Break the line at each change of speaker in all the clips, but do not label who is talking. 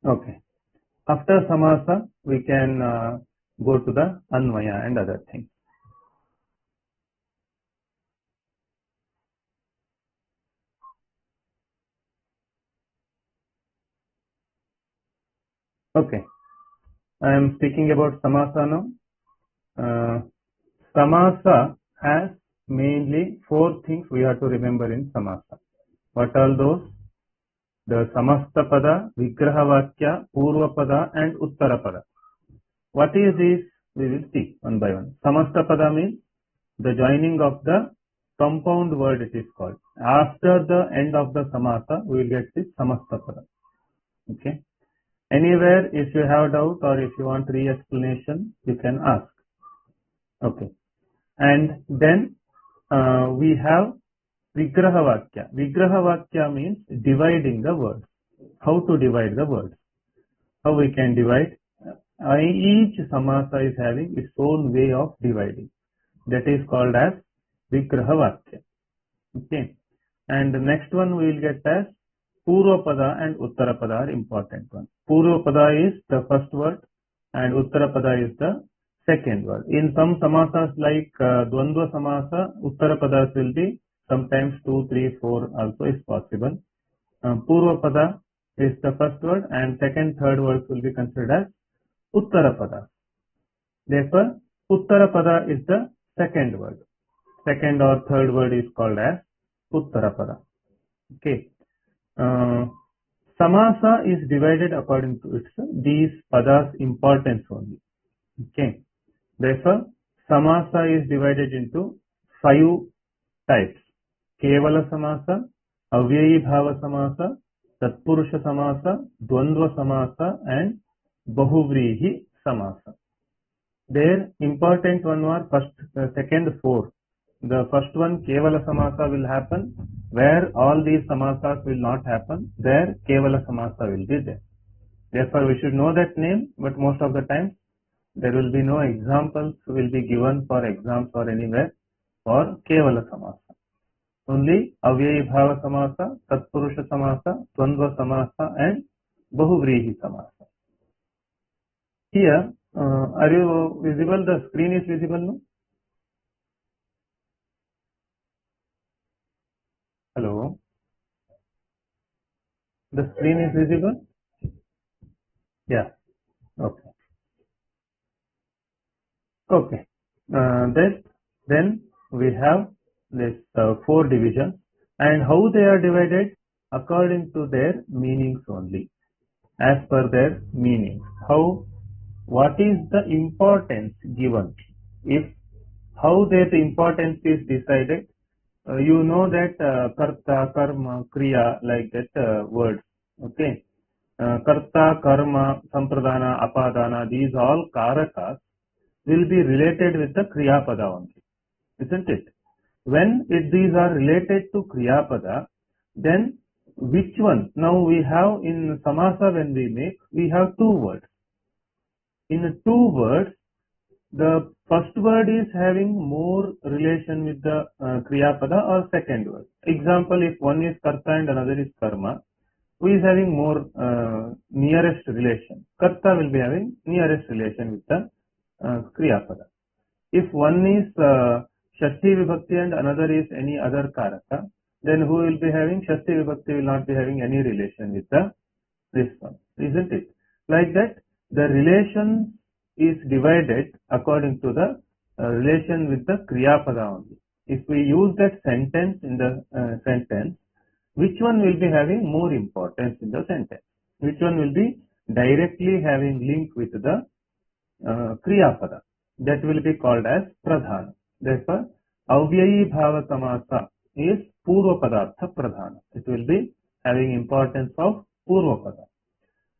Okay. After samasa, we can go to the anvaya and other things. Okay. I am speaking about samasa now. Samasa has mainly 4 things we have to remember in samasa. What are those? The samastapada, vigrahavakya, purvapada and uttarapada. What is this? We will see one by one. Samastapada means the joining of the compound word, it is called. After the end of the samasa, we will get this samastapada. Okay. Anywhere, if you have doubt or if you want re-explanation, you can ask. Okay. And then we have vigrahavakya. Vigrahavakya means dividing the words. How to divide the words? How we can divide? Each samasa is having its own way of dividing. That is called as vigrahavakya. Okay. And the next one we will get as purvapada and uttarapada are important one. Purvapada is the first word and uttarapada is the second word. In some samasas like dvandva samasa, uttarapadas will be sometimes 2, 3, 4 also is possible. Purvapada is the first word and second, third words will be considered as uttarapada. Therefore, uttarapada is the second word. Second or third word is called as uttarapada. Okay. Samasa is divided according to its these padas importance only. Okay. Therefore, samasa is divided into 5 types. Kevala samasa, avyayi bhava samasa, tatpurusha samasa, dvandva samasa and bahuvrihi samasa. Their important one was second 4. The first one, Kevala Samasa will happen. Where all these samasas will not happen, there Kevala Samasa will be there. Therefore, we should know that name, but most of the time, there will be no examples will be given for exams or anywhere for Kevala Samasa. Only Avyayi Bhava Samasa, Tatpurusha Samasa, Dvandva Samasa and Bahuvrihi Samasa. Here, are you visible? The screen is visible now? Hello? The screen is visible? Yeah. Okay. Okay. Then we have this 4 divisions and how they are divided according to their meanings only. As per their meanings. What is the importance given? How that importance is decided? You know that karta, karma, kriya, like that words. Okay. Karta, karma, sampradana, apadana, these all karakas will be related with the kriyapada only. Isn't it? When these are related to kriyapada, then which one? Now we have in samasa when we make, we have 2 words. In the 2 words, the first word is having more relation with the kriyapada or second word. Example, if one is karta and another is karma, who is having more nearest relation? Karta will be having nearest relation with the kriyapada. If one is Shashti Vibhakti and another is any other karaka, then who will be having Shashti Vibhakti will not be having any relation with this one. Isn't it? Like that, the relation is divided according to the relation with the kriyapada only. If we use that sentence in the sentence, which one will be having more importance in the sentence? Which one will be directly having link with the kriyapada? That will be called as pradhana. Therefore, avyayi bhava samasa is purva padartha pradhana. It will be having importance of purva pada.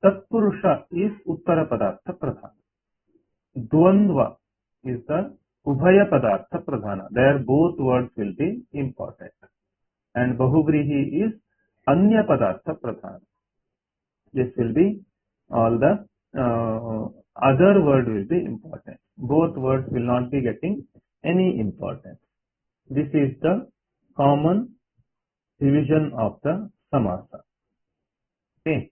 Tatpurusha is uttara padartha pradhana. Dvandva is the ubhaya padartha pradhana. There both words will be important. And bahuvrihi is anya padartha pradhana. This will be all the other word will be important. Both words will not be getting any importance. This is the common division of the samasa. Okay.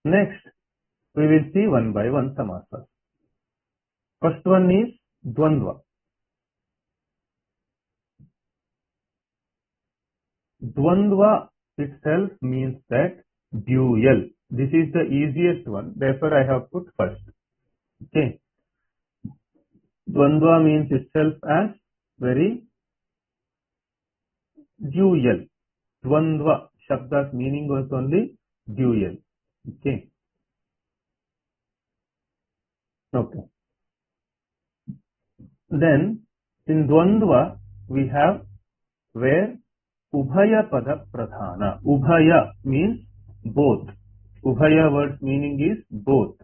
Next, we will see one by one samasas. First one is dvandva. Dvandva itself means that dual. This is the easiest one, therefore I have put first. Okay. Dvandva means itself as very dual. Dvandva Shabda's meaning was only dual. Okay. Okay. Then in Dvandva we have where Ubhaya Pada Pradhana. Ubhaya means both. Ubhaya word's meaning is both.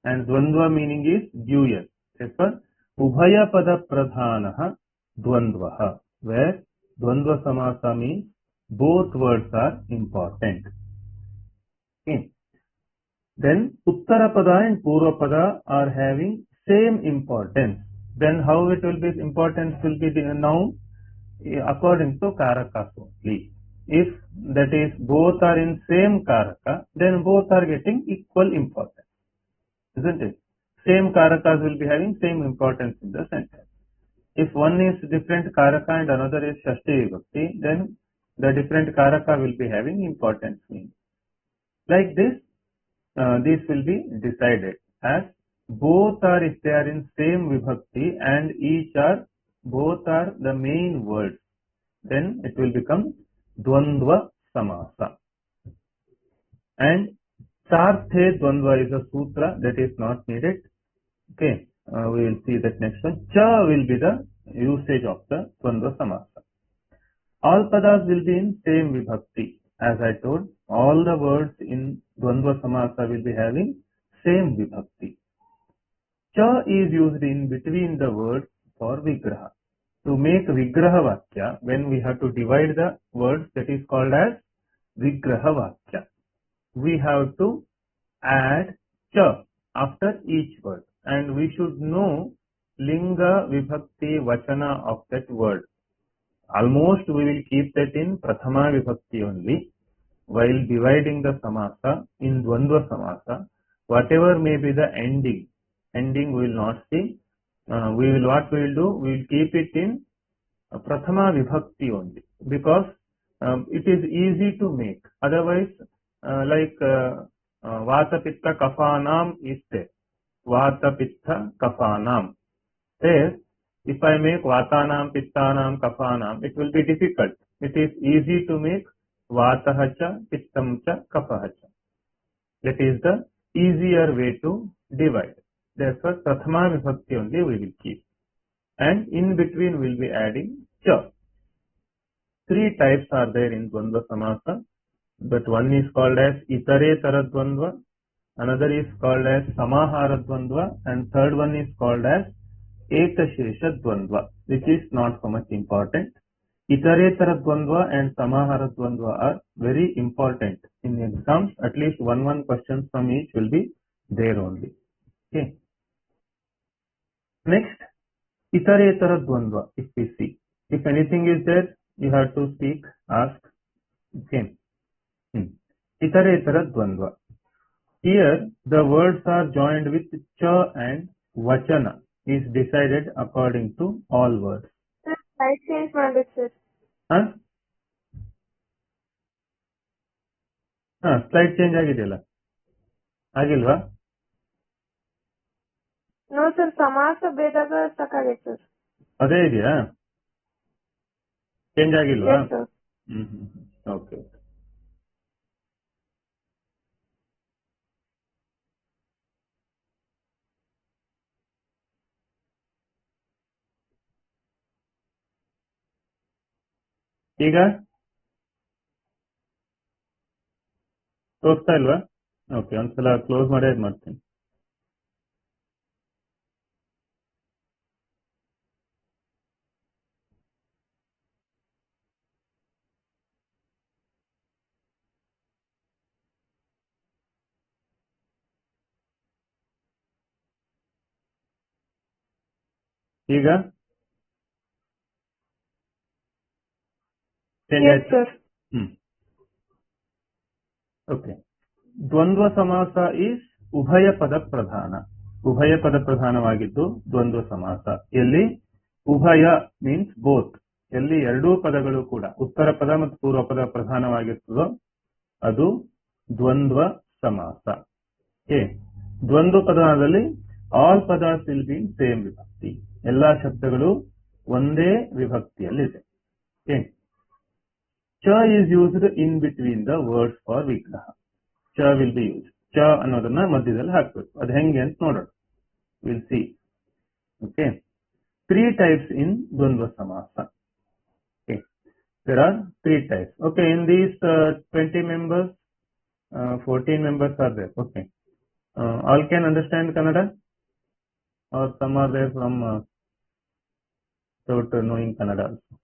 And Dvandva meaning is dual. Therefore, Ubhaya Pada Pradhanaha Dvandvaha. Where Dvandva Samasa means both words are important. Okay. Then Uttarapada and Purvapada are having same importance. Then how it will be, importance will be now according to Karakas only. If that is both are in same Karaka, then both are getting equal importance. Isn't it? Same Karakas will be having same importance in the sentence. If one is different Karaka and another is Shashti Vibhakti, then the different Karaka will be having importance. Like this, this will be decided as both are, if they are in same Vibhakti and both are the main words, then it will become Dvandva Samasa. And Sarthe Dvandva is a sutra that is not needed. Okay, we will see that next one. Cha will be the usage of the Dvandva Samasa. All padas will be in same Vibhakti. As I told, all the words in Dvandva Samasa will be having same Vibhakti. Cha is used in between the words for Vigraha. To make Vigraha Vakya, when we have to divide the words, that is called as Vigraha Vakya. We have to add cha after each word. And we should know Linga Vibhakti Vachana of that word. Almost we will keep that in Prathama Vibhakti only. While dividing the Samasa in Dvandva Samasa, whatever may be the ending we will not see. We will do? We will keep it in Prathama Vibhakti only, because it is easy to make. Otherwise, like Vata Pitta Kafanam is there. Vata Pitta Kafanam. There, if I make Vatanam, Pittanam, Kafanam, it will be difficult. It is easy to make Vatahacha, Pittamcha, Kapahacha. That is the easier way to divide. Therefore, Prathama Vibhakti only we will keep. And in between we will be adding cha. Three types are there in Dvandva Samasa, but one is called as Itaretara Dvandva, another is called as Samahara Dvandva, and third one is called as Ekashesha Dvandva, which is not so much important. Itaretara Dvandva and Samahara Dvandva are very important in exams. At least one question from each will be there only. Okay. Next, Itaretara Dvandva, if we see. If anything is there, you have to speak, ask. Okay. Itaretara Dvandva. Here, the words are joined with cha and vachana is decided according to all words.
Slide change ಮಾಡಬೇಕು sir.
Slide change ಆಗಿದೆಯಲ್ಲ, ಆಗಿಲ್ವಾ?
No sir, ಸಮಾಸ ಭೇದಾಗ stuck ಆಗೈತೆ sir.
ಅದೇ ಇದೆಯಾ? Change ಆಗಿಲ್ವಾ?
Yes sir.
Okay. ಈಗ ತೋರಿಸ್ತಾ ಇಲ್ವಾ? ಓಕೆ, ಒಂದ್ಸಲ ಕ್ಲೋಸ್ ಮಾಡಿ ಇದು ಮಾಡ್ತೀನಿ. ಈಗ Change
Yes,
it.
sir.
Okay. Dvandva samasa is ubhaya pada pradhana. ಉಭಯ ಪದ ಪ್ರಧಾನವಾಗಿದ್ದು ದ್ವಂದ್ವ ಸಮಾಸ. ಎಲ್ಲಿ ಉಭಯ ಮೀನ್ಸ್ ಬೋತ್, ಎಲ್ಲಿ ಎರಡೂ ಪದಗಳು ಕೂಡ ಉತ್ತರ ಪದ ಮತ್ತು ಪೂರ್ವ ಪದ ಪ್ರಧಾನವಾಗಿರ್ತದೋ ಅದು ದ್ವಂದ್ವ ಸಮಾಸ. ದ್ವಂದ್ವ ಪದದಲ್ಲಿ ಆಲ್ ಪದಾಸ್ ವಿಲ್ ಬಿ ಸೇಮ್ ವಿಭಕ್ತಿ, ಎಲ್ಲಾ ಶಬ್ದಗಳು ಒಂದೇ ವಿಭಕ್ತಿಯಲ್ಲಿದೆ. ಚ is used in between the words for ವಿಗ್ರಹ. ಚ ವಿಲ್ ಬಿ ಯೂಸ್ಡ್. ಚ ಅನ್ನೋದನ್ನ ಮಧ್ಯದಲ್ಲಿ ಹಾಕಬೇಕು. ಅದು ಹೆಂಗೆ ಅಂತ ನೋಡೋಣ. Will see. Okay, 3 types in Dvandva Samasa. Okay, there are 3 types. Okay, in these 20 members, 14 members are there. Okay, all can understand Kannada, or some are there from without knowing Kannada also.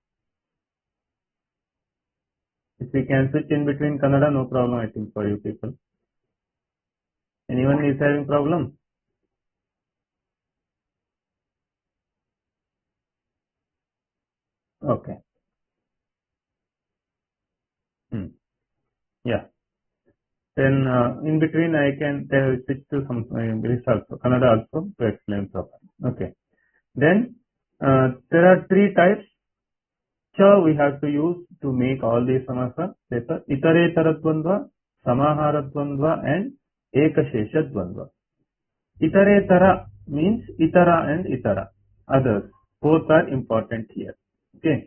If we can switch in between Kannada, no problem I think for you people. Anyone is having problem? Okay. Yeah. Then in between I can switch to some English also, Kannada also to explain properly. Okay. Then there are 3 types. Cha we have to use to make all these samasa. Itaretara dvandva, samahara dvandva and ekashesha dvandva. Itaretara means itara and itara, others. Both are important here. Okay.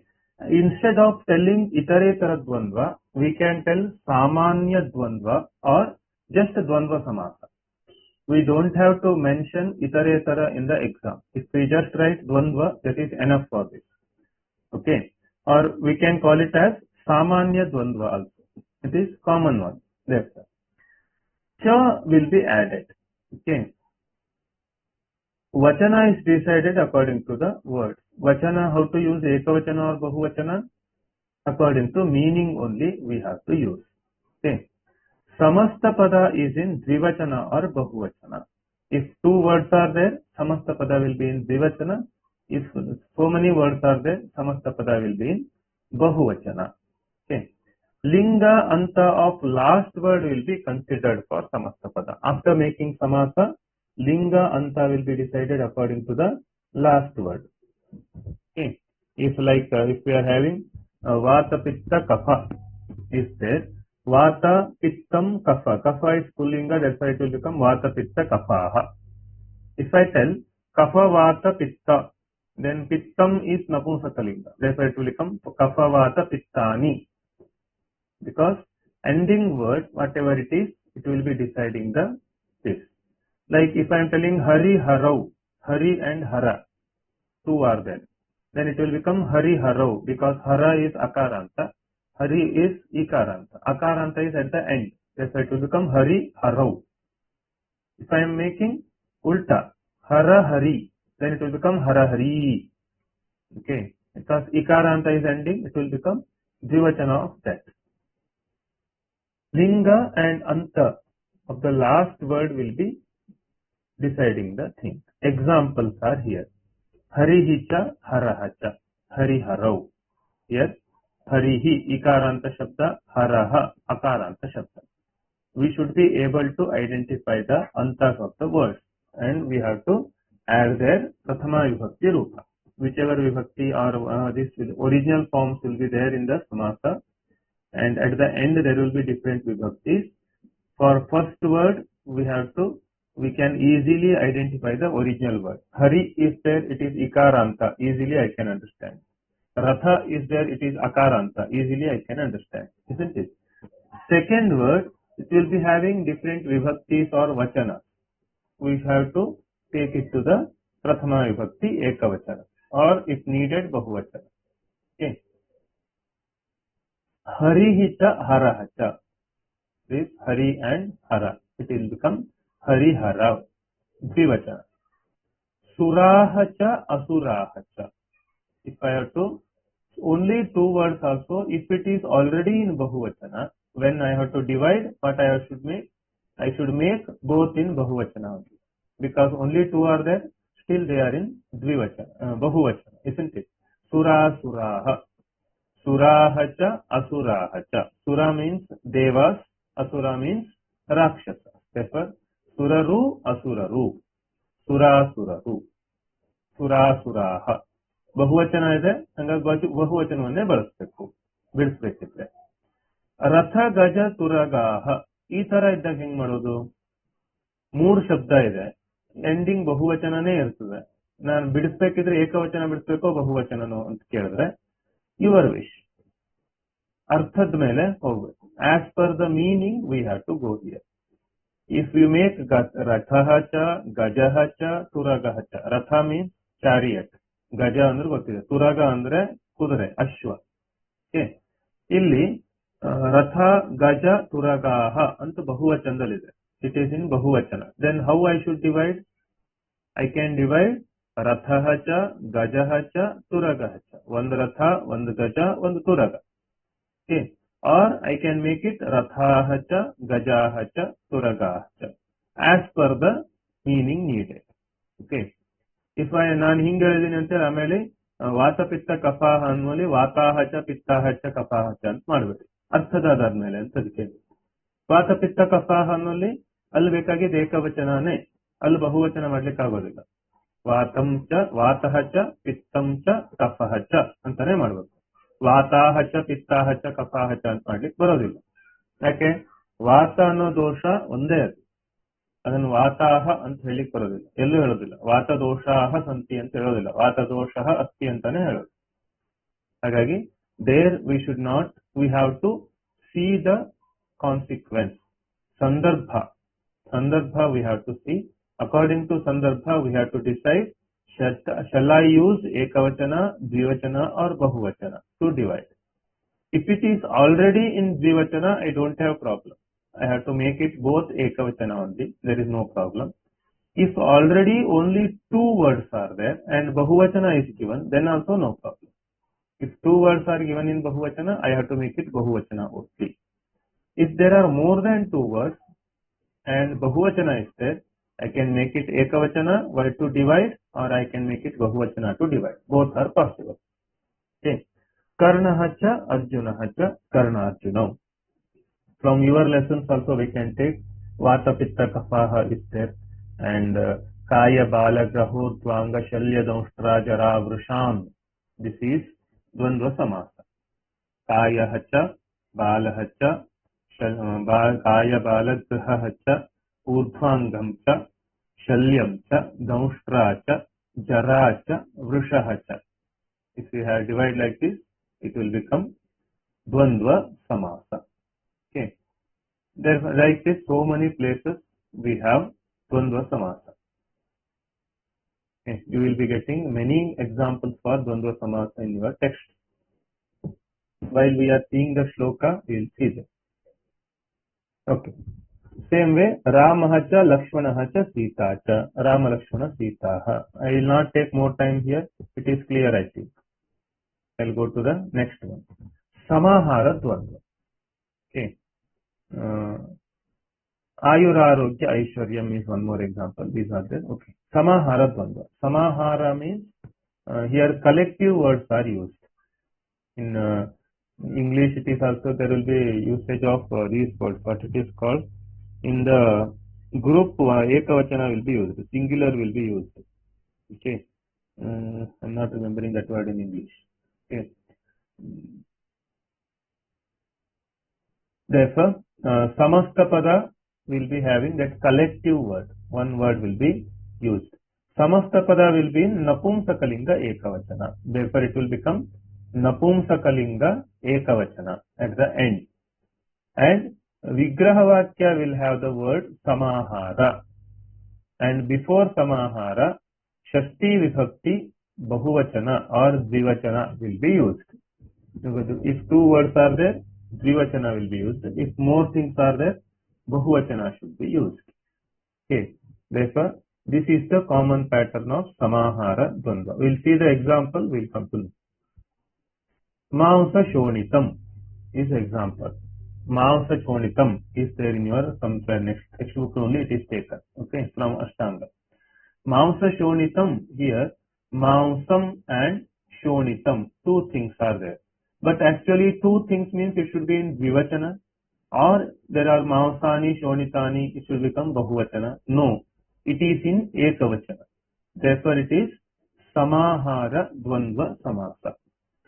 Instead of telling itaretara dvandva, we can tell samanya dvandva or just dvandva samasa. We don't have to mention itaretara in the exam. If we just write dvandva, that is enough for this. Okay. Or we can call it as samanya dvandva also. It is common one. Therefore, cha will be added. Okay. Vachana is decided according to the words. Vachana, how to use ekavachana or bahuvachana? According to meaning only we have to use. Okay. Samasta pada is in dvivachana or bahuvachana. If 2 words are there, samasta pada will be in dvivachana. If so many words are there, samasta pada will be in bahuvachana. Okay. Linga anta of last word will be considered for samasta pada. After making samasa, linga anta will be decided according to the last word. Okay. If like if we are having vata pitta kapha is there, vata pittam kapha. Kapha is pullinga, that's why it will become vata pitta kaphaha. If I tell kapha vata pitta, then pittam is napumsakalinga, that's why it will become kapha vata pittani. Because ending word, whatever it is, it will be deciding the this. Like if I am telling hari harau, hari and hara, 2 are there, then it will become hari harau, because hara is akaranta, hari is ikaranta, akaranta is at the end, that's why it will become hari harau. If I am making ulta, hara hari, then it will become hara hari. Okay, because ikaranta is ending, it will become dvivachana of that. Linga and anta of the last word will be deciding the thing. Examples are here. Harihicha harahacha, hariharau. Here harihi ikaranta shabda, haraha akaranta shabda. We should be able to identify the antas of the words, and we have to add their prathama vibhakti rupa. Whichever vibhakti or this original forms will be there in the samasa, and at the end there will be different vibhaktis. For first word we can easily identify the original word. Hari is there, it is ikaranta, easily I can understand. Ratha is there, it is akaranta, easily I can understand, isn't it? Second word, it will be having different vibhaktis or vachana. We have to take it to the prathama vibhakti ekavachana, or if needed bahuvachana. Okay. Harihita harahacha, this hari and hara, it will become hari hara, dvivachana. Surahacha asurahacha. If I have to only 2 words also, if it is already in bahuvachana, when I have to divide, what I should make? I should make both in bahuvachana only, because only 2 are there, still they are in dvivachana, bahuvachana, isn't it? Sura suraha. Suraha cha, asuraha cha. Sura means devas, asura means rakshasa. Therefore, suraru, asuraru. Surasuraru. ಸುರಾಸುರಾಹ ಬಹುವಚನ ಇದೆ, ಹಂಗಾಗಿ ಬಹುವಚನವನ್ನೇ ಬಿಡಿಸ್ಬೇಕಿದ್ರೆ. ರಥ ಗಜ ತುರಗಾಹ ಈ ತರ ಇದ್ದಾಗ ಹೆಂಗ್ ಮಾಡೋದು? 3 ಶಬ್ದ ಇದೆ, ಎಂಡಿಂಗ್ ಬಹುವಚನನೇ ಇರ್ತದೆ. ನಾನು ಬಿಡಿಸ್ಬೇಕಿದ್ರೆ ಏಕವಚನ ಬಿಡಿಸ್ಬೇಕೋ ಬಹುವಚನನೋ ಅಂತ ಕೇಳಿದ್ರೆ ಯುವರ್ ವಿಶ್, ಅರ್ಥದ ಮೇಲೆ ಹೋಗ್ಬೇಕು. As per the meaning we have to go here. If you make rathaha cha, gajaha cha, turagaha cha. Ratha means chariot. Gaja ಅಂದ್ರೆ ಗೊತ್ತಿದೆ. Turaga ಅಂದ್ರೆ ಕುದುರೆ, ಅಶ್ವ. ಇಲ್ಲಿ ರಥ ಗಜ ತುರಗಾಹ ಅಂತ ಬಹುವಚನದಲ್ಲಿದೆ. It is in ಬಹುವಚನ. Then how I should divide? I can divide rathaha cha, gajaha cha, turagaha cha. ಒಂದು ರಥ, ಒಂದು ಗಜ, ಒಂದು ತುರಗ. Or I can make it rathaha cha, gajaha cha, turagaha cha, as per the meaning needed. Okay. If ನಾನು ಹಿಂಗೆ ಹೇಳಿದೀನಿ ಅಂತ ಆಮೇಲೆ ವಾತ ಪಿತ್ತ ಕಫಾಹ ಅನ್ನೋಲಿ ವಾತಾಹ ಚ ಪಿತ್ತಾಹ ಚ ಕಫಾಹ ಚ ಅಂತ ಮಾಡ್ಬೇಕು, ಅರ್ಥದ ಆಧಾದ್ಮೇಲೆ ಅಂತ ಅದಕ್ಕೆ. ವಾತ ಪಿತ್ತ ಕಫಾಹ ಅನ್ನೋಲಿ ಅಲ್ಲಿ ಬೇಕಾಗಿದ್ದು ಏಕವಚನನೇ, ಅಲ್ಲಿ ಬಹುವಚನ ಮಾಡ್ಲಿಕ್ಕೆ ಆಗೋದಿಲ್ಲ. ವಾತಂ ಚ ವಾತಃ ಚ ಪಿತ್ತಂ ಚ ಕಫಃ ಚ ಅಂತಾನೆ ಮಾಡ್ಬೇಕು. ವಾತಾಹ ಚ ಪಿತ್ತಾಹ ಚ ಕಫಾಹ ಚ ಅಂತ ಮಾಡ್ಲಿಕ್ಕೆ ಬರೋದಿಲ್ಲ. ಯಾಕೆ? ವಾತ ಅನ್ನೋ ದೋಷ ಒಂದೇ ಅದು, ಅದನ್ನು ವಾತಾಹ ಅಂತ ಹೇಳಿಕ್ ಬರೋದಿಲ್ಲ, ಎಲ್ಲೂ ಹೇಳೋದಿಲ್ಲ. ವಾತ ದೋಷಾಹ ಸಂತಿ ಅಂತ ಹೇಳೋದಿಲ್ಲ, ವಾತ ದೋಷ ಅಸ್ತಿ ಅಂತಾನೆ ಹೇಳೋದು. ಹಾಗಾಗಿ there we should not, we have to see the consequence. ಸಂದರ್ಭ we have to see. According to ಸಂದರ್ಭ we have to decide shall I use ekavachana, dvivachana or bahuvachana to divide. If it is already in dvivachana, I don't have problem. I have to make it both ekavachana only. There is no problem. If already only 2 words are there and bahuvachana is given, then also no problem. If 2 words are given in bahuvachana, I have to make it bahuvachana only. If there are more than 2 words and bahuvachana is there, I can make it ekavachana to divide, or I can make it bahuvachana to divide. Both are possible. Okay. Karnaha cha, arjunaha cha, karna arjunam. From your lessons also we can take vata pitta kafaha is there, and kaya bala graho dvanga shalya daunshtra jara vrisham. This is dvandva samasa. Kaya cha, balaha cha, kaya bala graha cha, ऊर्ध्वांगम च, शल्यम च, दंष्ट्रा च, जरा च, वृषः च. If you have divide like this, it will become dvandva samasa. Okay. Therefore, like this, so many places we have dvandva samasa. Okay. You will be getting many examples for dvandva samasa in your text. While we are seeing the shloka, we will see them. Okay. Same way, Ramaha cha, Lakshmanaha cha, Sita cha. Rama, Lakshmana, Sitaha. I will not take more time here. It is clear, I think. I will go to the next one. Samahara dvandva. Okay. Ayurarogya Aishwaryam is one more example. These are there. Okay. Samahara dvandva. Samahara means here collective words are used. In English, it is also there will be usage of these words. What it is called? In the group, ekavachana will be used, singular will be used. Okay. I'm not remembering that word in English. Okay. Therefore, samastapada will be having that collective word. One word will be used. Samastapada will be in napumsakalinga ekavachana. Therefore, it will become napumsakalinga ekavachana at the end. And Vigrahavakya will have the word samahara, and before samahara, shashti vibhakti bahuvachana or dvivachana will be used. If 2 words are there, dvivachana will be used. If more things are there, bahuvachana should be used. Okay. Therefore, this is the common pattern of samahara dvandva. We will see the example. We will come to know. Maansa shonitam is example. Maansa Chonitam is there in your somewhere next textbook only it is taken. Okay, from Ashtanga. Maansa Chonitam, here Maansam and Shonitam, 2 things are there. but actually two things means it should be in Dvivachana, or there are Mausani, Shonitani, it should become Bahuvachana. No, it is in Ekavachana. Therefore it is Samahara Dvandva Samasa.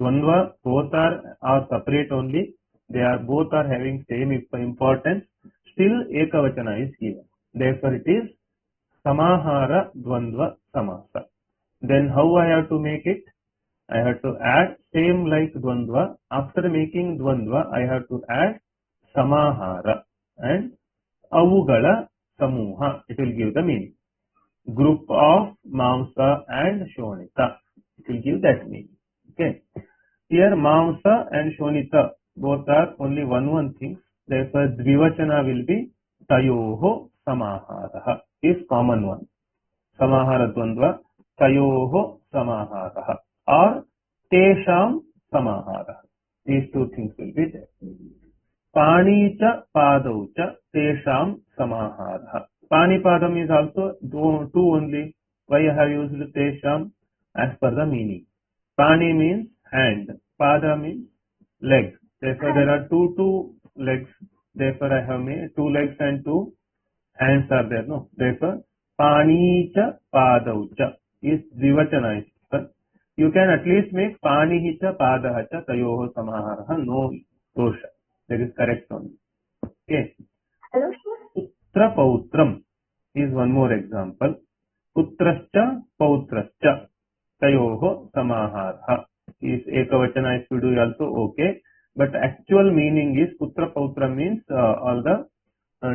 Dvandva, both are separate only. They are both are having same importance. Still Ekavachana is given. Therefore it is Samahara Dvandva Samasa. Then how I have to make it? I have to add same like Dvandva. After making Dvandva, I have to add Samahara and Avugala Samuha. It will give the meaning. Group of Mamsa and Shonita. It will give that meaning. Okay. Here Mamsa and Shonita both are only one thing. Therefore Dvivachana will be Tayoho Samaharaha. Is common one. Samahara Dvandva Tayoho Samaharaha or Tesham Samaharaha. These two things will be there. Pani cha padau cha Tesham Samaharaha. Pani padam is also two only. Why I have used Tesham? As per the meaning. Pani means hand. Pada means leg. Therefore there are two legs. Therefore I have made 2 legs and 2 hands are there. No. Therefore Pani cha padau cha is Dvivachana. You can at least make Panihi cha Padaha cha Tayoho Samaharaha. No dosha. That is correct only. Okay.
Hello, sir.
Putra Pautram is one more example. Putrascha Pautrascha Tayoho Samaharaha. Is Ekavachana if you do also okay. But actual meaning is Putra Pautra means all the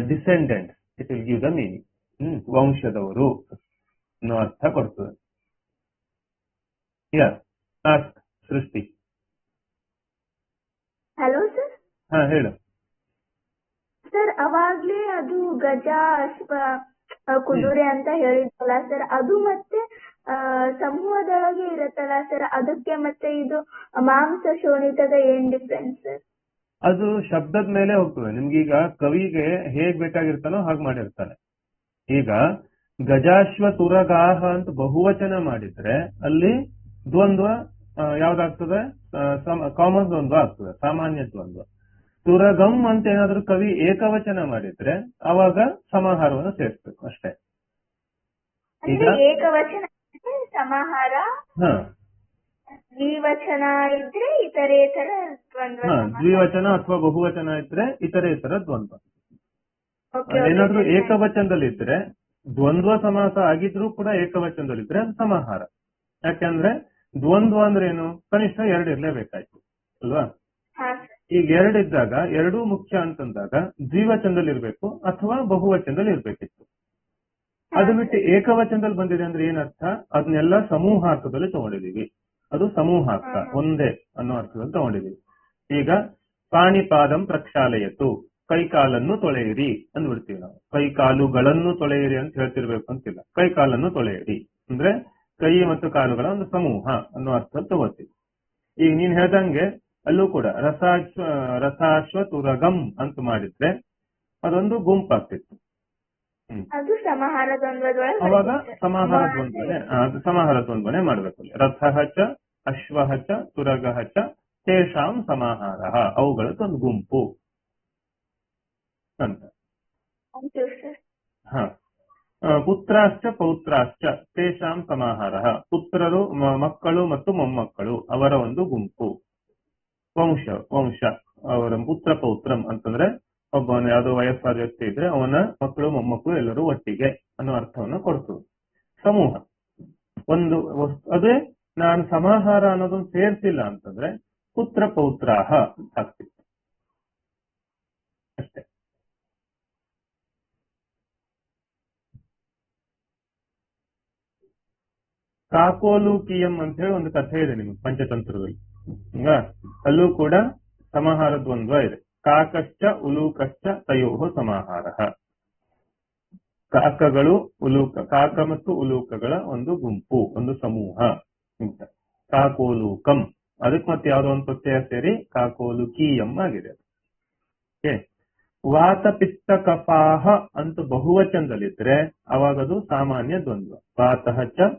descendants. It will give the meaning. Vamshadavaru. No artha ಕೊಡ್ತದೆ. Yeah. Ask Srishti.
Hello, sir.
ಹೇಳು.
Sir ಅವಾಗ್ಲೇ ಅದು ಗಜ ಅಶ್ವ ಕುದುರೆ ಅಂತ ಹೇಳಿದ್ರಲ್ಲ sir, ಅದು ಮತ್ತೆ ಸಮೂಹದೊಳಗೆ ಇರತ್ತಲ್ಲ ಸರ್, ಅದಕ್ಕೆ ಮತ್ತೆ ಇದು ಮಾಂಸ ಶೋಣಿತದ ಏನ್ ಡಿಫ್ರೆನ್ಸ್ ಸರ್?
ಅದು ಶಬ್ದದ ಮೇಲೆ ಹೋಗ್ತದೆ. ನಿಮ್ಗೀಗ ಕವಿಗೆ ಹೇಗ್ ಬೇಕಾಗಿರ್ತಾನೋ ಹಾಗೆ ಮಾಡಿರ್ತಾನೆ. ಈಗ ಗಜಾಶ್ವ ತುರಗಾಹ ಅಂತ ಬಹುವಚನ ಮಾಡಿದ್ರೆ ಅಲ್ಲಿ ದ್ವಂದ್ವ ಯಾವ್ದಾಗ್ತದೆ? ಕಾಮನ್ ದ್ವಂದ್ವ ಆಗ್ತದೆ, ಸಾಮಾನ್ಯ ದ್ವಂದ್ವ. ತುರಗಂ ಅಂತ ಏನಾದ್ರೂ ಕವಿ ಏಕವಚನ ಮಾಡಿದ್ರೆ ಅವಾಗ ಸಮಾಹಾರವನ್ನು ಸೇರಿಸ್ಬೇಕು ಅಷ್ಟೇ. ಈಗ
ಏಕವಚನ ಸಮಾಹಾರ, ದ್ವಿವಚನ ಇದ್ರೆ ಇತರೇತರ ದ್ವಂದ್ವ,
ದ್ವಿವಚನ ಅಥವಾ ಬಹುವಚನ ಇದ್ರೆ ಇತರೇತರ ದ್ವಂದ್ವ. ಏನಾದ್ರೂ ಏಕವಚನದಲ್ಲಿದ್ರೆ ದ್ವಂದ್ವ ಸಮಾಸ ಆಗಿದ್ರೂ ಕೂಡ ಏಕವಚನದಲ್ಲಿದ್ರೆ ಅದು ಸಮಾಹಾರ. ಯಾಕಂದ್ರೆ ದ್ವಂದ್ವ ಅಂದ್ರೆ ಏನು? ಕನಿಷ್ಠ 2 ಇರ್ಲೇಬೇಕಾಯ್ತು ಅಲ್ವಾ? ಈಗ 2 ಇದ್ದಾಗ 2 ಮುಖ್ಯ ಅಂತಂದಾಗ ದ್ವಿವಚನದಲ್ಲಿ ಇರ್ಬೇಕು ಅಥವಾ ಬಹುವಚನದಲ್ಲಿ ಇರ್ಬೇಕಿತ್ತು. ಅದು ಬಿಟ್ಟು ಏಕವಚನದಲ್ಲಿ ಬಂದಿದೆ ಅಂದ್ರೆ ಏನರ್ಥ? ಅದನ್ನೆಲ್ಲ ಸಮೂಹಾರ್ಥದಲ್ಲಿ ತಗೊಂಡಿದೀವಿ. ಅದು ಸಮೂಹಾರ್ಥ, ಒಂದೇ ಅನ್ನೋ ಅರ್ಥದಲ್ಲಿ ತಗೊಂಡಿದೀವಿ. ಈಗ ಪಾಣಿಪಾದಂ ಪ್ರಕ್ಷಾಲಯತು, ಕೈ ಕಾಲನ್ನು ತೊಳೆಯಿರಿ ಅಂದ್ಬಿಡ್ತೀವಿ ನಾವು. ಕೈ ಕಾಲುಗಳನ್ನು ತೊಳೆಯಿರಿ ಅಂತ ಹೇಳ್ತಿರ್ಬೇಕು ಅಂತಿಲ್ಲ. ಕೈ ಕಾಲನ್ನು ತೊಳೆಯಿರಿ ಅಂದ್ರೆ ಕೈ ಮತ್ತು ಕಾಲುಗಳ ಒಂದು ಸಮೂಹ ಅನ್ನೋ ಅರ್ಥ ತಗೋತೀವಿ. ಈಗ ನೀನ್ ಹೇಳ್ದಂಗೆ ಅಲ್ಲೂ ಕೂಡ ರಸಾಶ್ವ ತುರಗಂ ಅಂತ ಮಾಡಿದ್ರೆ ಅದೊಂದು ಗುಂಪಾಗ್ತಿತ್ತು. ಅವಾಗ ಸಮಾಹಾರ ದ್ವಂದ್ವನೆ ಮಾಡ್ಬೇಕು. ರಥಃ ಚ ಅಶ್ವಃ ಚ ತುರಗಃ ಚ ತೇಷಾಂ ಸಮಾಹಾರಃ, ಅವುಗಳದೊಂದು ಗುಂಪು ಅಂತ. ಪುತ್ರಾಶ್ಚ ಪೌತ್ರಾಶ್ಚ ತೇಷಾಂ ಸಮಾಹಾರಃ, ಪುತ್ರರು ಮಕ್ಕಳು ಮತ್ತು ಮೊಮ್ಮಕ್ಕಳು ಅವರ ಒಂದು ಗುಂಪು. ವಂಶ ಅವರ ಪುತ್ರ ಪೌತ್ರಂ ಅಂತಂದ್ರೆ ಒಬ್ಬನ ಯಾವುದೋ ವಯಸ್ಸಾದ ವ್ಯಕ್ತಿ ಇದ್ರೆ ಅವನ ಮಕ್ಕಳು ಮೊಮ್ಮಕ್ಕಳು ಎಲ್ಲರೂ ಒಟ್ಟಿಗೆ ಅನ್ನೋ ಅರ್ಥವನ್ನ ಕೊಡ್ತದೆ. ಸಮೂಹ ಒಂದು ಅದೇ ನಾನು ಸಮಾಹಾರ ಅನ್ನೋದನ್ನ ಸೇರ್ಸಿಲ್ಲ ಅಂತಂದ್ರೆ ಪುತ್ರ ಪೌತ್ರಾಹ ಆಗ್ತಿತ್ತು ಅಷ್ಟೇ. ಕಾಕೋಲೂಕಿಯಂ ಅಂತ ಹೇಳಿ ಒಂದು ಕಥೆ ಇದೆ ನಿಮ್ಗೆ ಪಂಚತಂತ್ರದಲ್ಲಿ. ಅಲ್ಲೂ ಕೂಡ ಸಮಾಹಾರ ದ್ವಂದ್ವ ಇದೆ. ಕಾಕಶ್ಚ ಉಲೂಕಶ್ಚ ತಯೋಹ ಸಮಾಹಾರಃ. ಕಾಕಗಳು ಕಾಕ ಮತ್ತು ಉಲೂಕಗಳ ಒಂದು ಗುಂಪು, ಒಂದು ಸಮೂಹ ಅಂತ. ಕಾಕೋಲೂಕಂ ಅದಕ್ಕೆ ಮತ್ತೆ ಯಾವ್ದೋ ಒಂದು ಪ್ರತ್ಯಯ ಸೇರಿ ಕಾಕೋಲುಕೀಯಂ ಆಗಿದೆ. ವಾತ ಪಿತ್ತ ಕಫಾಹ ಅಂತ ಬಹುವಚನದಲ್ಲಿದ್ರೆ ಅವಾಗದು ಸಾಮಾನ್ಯ ದ್ವಂದ್ವ. ವಾತಃ ಚ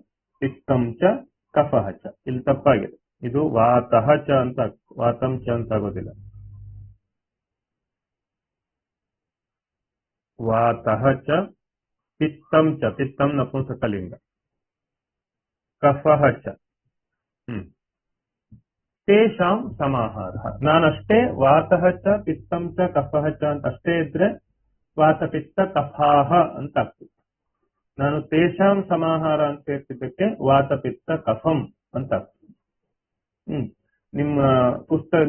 ಪಿತ್ತಂ ಚ ಕಫಃ ಚ. ಇಲ್ಲಿ ತಪ್ಪಾಗಿದೆ. ಇದು ವಾತಃ ಚ ಅಂತ ವಾತಂ ಚ ಅಂತ ಆಗೋದಿಲ್ಲ. ವಾತಃ ಚ ಪಿತ್ತಂ ಚ, ಪಿತ್ತಂ ನಪುಂಸಕಲಿಂಗ. ಕಫಃ ಚ. ತೇಷಾಂ ಸಮಾಹಾರ. ನಾನಷ್ಟೇ ವಾತಃ ಚ ಪಿತ್ತಂ ಚ ಕಫಃ ಚ ಅಂತ ಅಷ್ಟೇ ಇದ್ರೆ ವಾತ ಪಿತ್ತ ಕಫಾಹ ಅಂತ ಆಗ್ತದೆ. ನಾನು ತೇಷಾಂ ಸಮಾಹಾರ ಅಂತ ಹೇಳ್ತಿದ್ದಕ್ಕೆ ವಾತ ಪಿತ್ತ ಕಫಂ ಅಂತ ಆಗ್ತದೆ. ನಿಮ್ಮ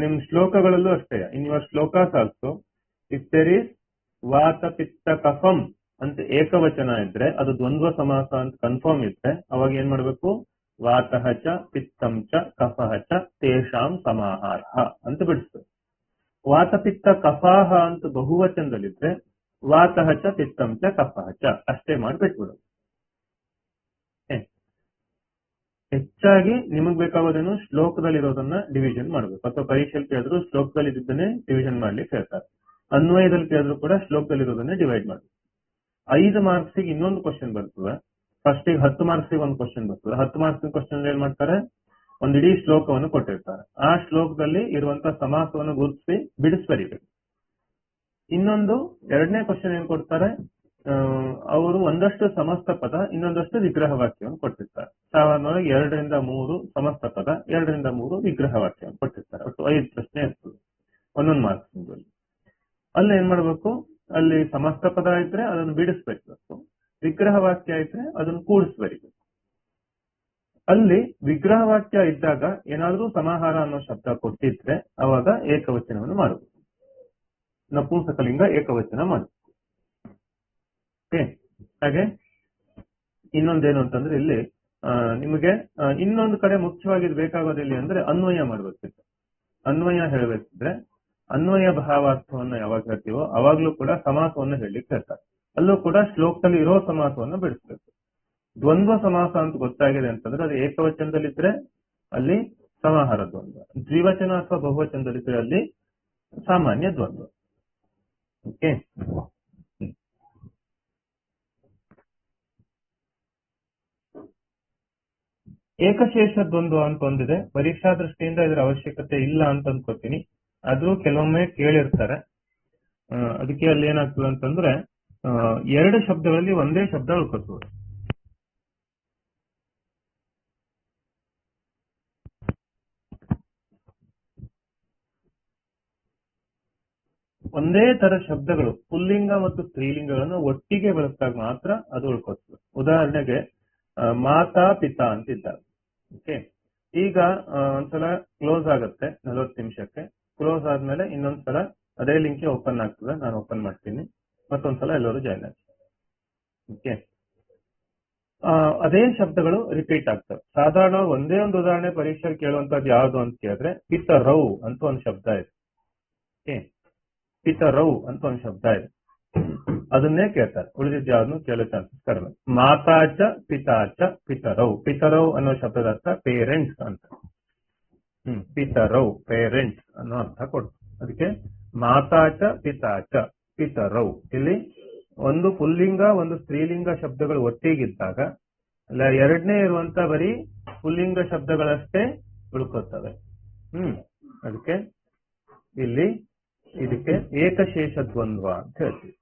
ನಿಮ್ಮ ಶ್ಲೋಕಗಳಲ್ಲೂ ಅಷ್ಟೇ. In your shlokas also if there is vata pitta ಕಫಂ ಅಂತ ಏಕವಚನ ಇದ್ರೆ ಅದು ದ್ವಂದ್ವ ಸಮಾಸ ಅಂತ ಕನ್ಫರ್ಮ್ ಇದ್ರೆ ಅವಾಗ ಏನ್ ಮಾಡ್ಬೇಕು? ವಾತಃ ಚ ಪಿತ್ತಂ ಚ ಕಫಃ ಚ ತೇಷಾಂ ಸಮಾಹಾರ ಅಂತ ಬಿಡಿಸ್ಬೇಕು. ವಾತ ಪಿತ್ತ ಕಫಾಹ ಅಂತ ಬಹುವಚನದಲ್ಲಿದ್ರೆ ವಾತಃ ಚ ಪಿತ್ತಂ ಚ ಕಫಃ ಚ ಅಷ್ಟೇ ಮಾಡಿ ಬಿಟ್ಬಿಡು. ಹೆಚ್ಚಾಗಿ ನಿಮಗ್ ಬೇಕಾಗೋದೇನು ಶ್ಲೋಕದಲ್ಲಿರೋದನ್ನ ಡಿವಿಷನ್ ಮಾಡ್ಬೇಕು. ಅಥವಾ ಪರೀಕ್ಷೆಯಲ್ಲಿ ಕೇಳಿದ್ರು ಶ್ಲೋಕದಲ್ಲಿ ಇದ್ದನ್ನೇ ಡಿವಿಷನ್ ಮಾಡ್ಲಿಕ್ಕೆ ಹೇಳ್ತಾರೆ. ಅನ್ವಯದಲ್ಲಿ ಕೇಳಿದ್ರು ಕೂಡ ಶ್ಲೋಕದಲ್ಲಿರೋದನ್ನೇ ಡಿವೈಡ್ ಮಾಡ್ಬೇಕು. 5 ಮಾರ್ಕ್ಸಿಗೆ ಇನ್ನೊಂದು ಕ್ವಶನ್ ಬರ್ತದೆ. ಫಸ್ಟಿಗೆ 10 ಮಾರ್ಕ್ಸಿಗೆ ಒಂದು ಕ್ವಶನ್ ಬರ್ತದೆ. 10 ಮಾರ್ಕ್ಸಿನ ಕ್ವಶನ್ ಏನ್ ಮಾಡ್ತಾರೆ? ಒಂದು ಇಡೀ ಶ್ಲೋಕವನ್ನು ಕೊಟ್ಟಿರ್ತಾರೆ. ಆ ಶ್ಲೋಕದಲ್ಲಿ ಇರುವಂತಹ ಸಮಾಸವನ್ನು ಗುರುತಿಸಿ ಬಿಡಿಸಿ ಬರೀಬೇಕು. ಇನ್ನೊಂದು ಎರಡನೇ ಕ್ವಶನ್ ಏನ್ ಕೊಡ್ತಾರೆ? ಅವರು ಒಂದಷ್ಟು ಸಮಸ್ತ ಪದ, ಇನ್ನೊಂದಷ್ಟು ವಿಗ್ರಹ ವಾಕ್ಯವನ್ನು ಕೊಟ್ಟಿರ್ತಾರೆ. ಸಾಮಾನ್ಯವಾಗಿ 2ರಿಂದ 3 ಸಮಸ್ತ ಪದ, 2ರಿಂದ 3 ವಿಗ್ರಹ ವಾಕ್ಯವನ್ನು ಕೊಟ್ಟಿರ್ತಾರೆ. ಒಟ್ಟು 5 ಪ್ರಶ್ನೆ ಇರ್ತದೆ ಒಂದೊಂದು ಮಾರ್ಕ್ಸ್. ಅಲ್ಲಿ ಏನ್ ಮಾಡ್ಬೇಕು? ಅಲ್ಲಿ ಸಮಸ್ತ ಪದ ಇದ್ರೆ ಅದನ್ನು ಬಿಡಿಸ್ಬೇಕು, ವಿಗ್ರಹ ವಾಕ್ಯ ಇದ್ರೆ ಅದನ್ನು ಕೂಡಿಸ್ಬೇಕು. ಅಲ್ಲಿ ವಿಗ್ರಹ ವಾಕ್ಯ ಇದ್ದಾಗ ಏನಾದ್ರೂ ಸಮಾಹಾರ ಅನ್ನೋ ಶಬ್ದ ಕೊಟ್ಟಿದ್ರೆ ಅವಾಗ ಏಕವಚನವನ್ನು ಮಾಡಬೇಕು. ನಪುಂಸಕಲಿಂಗ ಏಕವಚನ ಮಾಡಬೇಕು. ಹಾಗೆ ಇನ್ನೊಂದೇನು ಅಂತಂದ್ರೆ ಇಲ್ಲಿ ನಿಮಗೆ ಇನ್ನೊಂದು ಕಡೆ ಮುಖ್ಯವಾಗಿ ಬೇಕಾಗೋದಿಲ್ಲ ಅಂದ್ರೆ ಅನ್ವಯ ಮಾಡ್ಬೇಕಿತ್ತು. ಅನ್ವಯ ಹೇಳಬೇಕಿದ್ರೆ ಅನ್ವಯ ಭಾವಾರ್ಥವನ್ನು ಯಾವಾಗ ಹೇಳ್ತೀವೋ ಅವಾಗ್ಲೂ ಕೂಡ ಸಮಾಸವನ್ನು ಹೇಳಲಿಕ್ಕೆ ಹೇಳ್ತಾರೆ. ಅಲ್ಲೂ ಕೂಡ ಶ್ಲೋಕದಲ್ಲಿ ಇರೋ ಸಮಾಸವನ್ನು ಬಿಡಿಸ್ಬೇಕು. ದ್ವಂದ್ವ ಸಮಾಸ ಅಂತ ಗೊತ್ತಾಗಿದೆ ಅಂತಂದ್ರೆ ಅದು ಏಕವಚನದಲ್ಲಿದ್ರೆ ಅಲ್ಲಿ ಸಮಾಹಾರ ದ್ವಂದ್ವ, ದ್ವಿವಚನ ಅಥವಾ ಬಹುವಚನದಲ್ಲಿದ್ರೆ ಅಲ್ಲಿ ಸಾಮಾನ್ಯ ದ್ವಂದ್ವ. ಓಕೆ. ಏಕಶೇಷ ದ್ವಂದ್ವ ಅಂತ ಒಂದಿದೆ. ಪರೀಕ್ಷಾ ದೃಷ್ಟಿಯಿಂದ ಇದರ ಅವಶ್ಯಕತೆ ಇಲ್ಲ ಅಂತ ಅನ್ಕೋತೀನಿ. ಆದ್ರೂ ಕೆಲವೊಮ್ಮೆ ಕೇಳಿರ್ತಾರೆ. ಅದಕ್ಕೆ ಅಲ್ಲಿ ಏನಾಗ್ತದೆ ಅಂತಂದ್ರೆ 2 ಶಬ್ದಗಳಲ್ಲಿ ಒಂದೇ ಶಬ್ದ ಉಳ್ಕೋಬಹುದು. ಒಂದೇ ತರ ಶಬ್ದಗಳು ಪುಲ್ಲಿಂಗ ಮತ್ತು ಸ್ತ್ರೀಲಿಂಗಗಳನ್ನು ಒಟ್ಟಿಗೆ ಬಳಸಿದಾಗ ಮಾತ್ರ ಅದು ಉಳ್ಕೋತದೆ. ಉದಾಹರಣೆಗೆ ಮಾತಾ ಪಿತಾ ಅಂತಿದ್ದಾರೆ. ಓಕೆ. ಈಗ ಒಂದ್ಸಲ ಕ್ಲೋಸ್ ಆಗುತ್ತೆ 40 ನಿಮಿಷಕ್ಕೆ. ಕ್ಲೋಸ್ ಆದ್ಮೇಲೆ ಇನ್ನೊಂದ್ಸಲ ಅದೇ ಲಿಂಕ್ ಓಪನ್ ಆಗ್ತದೆ. ನಾನು ಓಪನ್ ಮಾಡ್ತೀನಿ. ಮತ್ತೊಂದ್ಸಲ ಎಲ್ಲರೂ ಜಾಯ್ನ್ ಆಗ್ತದೆ. ಓಕೆ. ಅದೇ ಶಬ್ದಗಳು ರಿಪೀಟ್ ಆಗ್ತವೆ. ಸಾಧಾರಣ ಒಂದೇ ಒಂದು ಉದಾಹರಣೆ ಪರೀಕ್ಷೆಯಲ್ಲಿ ಕೇಳುವಂತದ್ದು ಯಾವುದು ಅಂತ ಕೇಳಿದ್ರೆ ಪಿತರೌ ಅಂತ ಒಂದು ಶಬ್ದ ಇದೆ. ಓಕೆ. ಪಿತರೌ ಅಂತ ಒಂದು ಶಬ್ದ ಇದೆ. ಅದನ್ನೇ ಕೇಳ್ತಾರೆ. ಉಳಿದಿದ್ದು ಯಾವ್ದು ಕೇಳೋ ಚಾನ್ಸಸ್ ಕಡಿಮೆ. ಮಾತಾಚ ಪಿತಾಚ ಪಿತರೌ. ಪಿತರೌ ಅನ್ನೋ ಶಬ್ದದ ಅರ್ಥ ಪೇರೆಂಟ್ಸ್ ಅಂತ. ಪಿತರೌ ಪೇರೆಂಟ್ಸ್ ಅನ್ನೋ ಅರ್ಥ ಕೊಡ್ತು. ಅದಕ್ಕೆ ಮಾತಾಚ ಪಿತಾಚ ಪಿತರೌ. ಇಲ್ಲಿ ಒಂದು ಪುಲ್ಲಿಂಗ ಒಂದು ಸ್ತ್ರೀಲಿಂಗ ಶಬ್ದಗಳು ಒಟ್ಟಿಗಿದ್ದಾಗ ಅಲ್ಲ ಎರಡನೇ ಇರುವಂತ ಬರೀ ಪುಲ್ಲಿಂಗ ಶಬ್ದಗಳಷ್ಟೇ ಉಳ್ಕೋತವೆ. ಅದಕ್ಕೆ ಇಲ್ಲಿ ಇದಕ್ಕೆ ಏಕಶೇಷ ದ್ವಂದ್ವ ಅಂತ ಹೇಳ್ತೀವಿ.